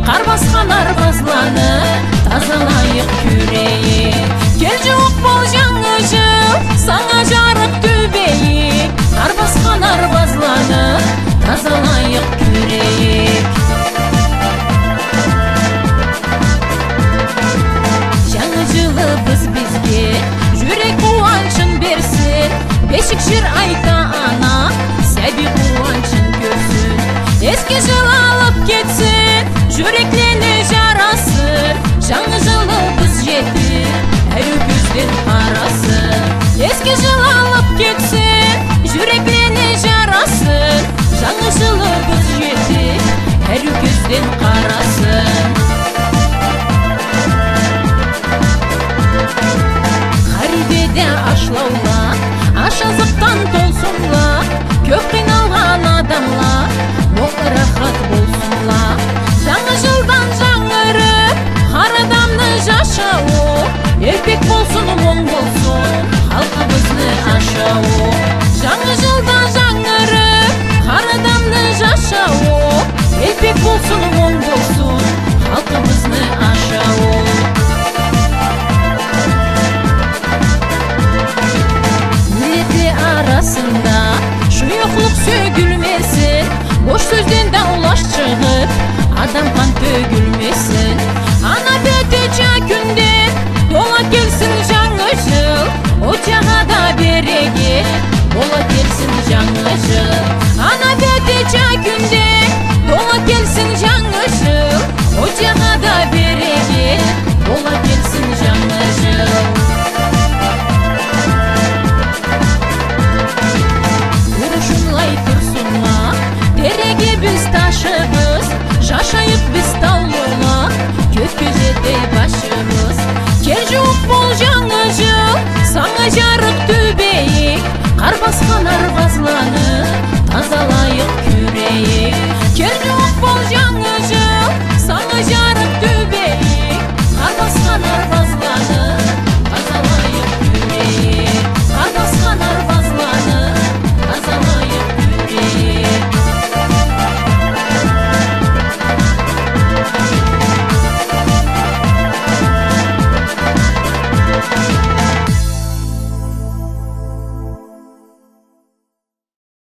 Кар баскан арбазланы тазалайык күрейик. Кел жок бол жаңы жыл, саңа жарык төбейик. Кар баскан арбазланы тазалайык күрейик. Жаңы жылыбыз бизге жүрек кубанычын берсин. Бешик жыр айта ана сәби кубанычын көрсүн. Эски жыл алып кетсин, жүреклене жарасын. Жаңы жылыбыз жетип, әр көзден карасын. Эски жыл алып кетсин, жүреклене жарасын. Жаңы жылыбыз жетип, әр көзден карасын. Харибеде ашлаула, аш азыктан толсунла. Көп кыйналган адамлар мол рахат болсунла. Жаңы жылдан жаңырып, har адамны жашауы, эркек болсун, моң болсун, халкыбызны ашауы. Жаңы жылдан жаңырып, har адамны жашауы, эркек болсун, моң болсун, халкыбызны ашауы. Арасында шуюклук сөгүлмесин, бош сөзден даулаш чыгып, адам кан төгүлмесин. Ана бөтөчө күндөн тола келсин жаңы жыл, очага да береге бола келсин жаңы жыл. Ана бөтөчө күндөн тола келсин жаңы жыл, очага да береге бола келсин жаңы жыл. Тереге біз ташыбыз, жашайык біз таулула, көккө жете башыбыз. Кел жок бол жаңы жыл, саңа жарык төбейик. Кар баскан арбазланы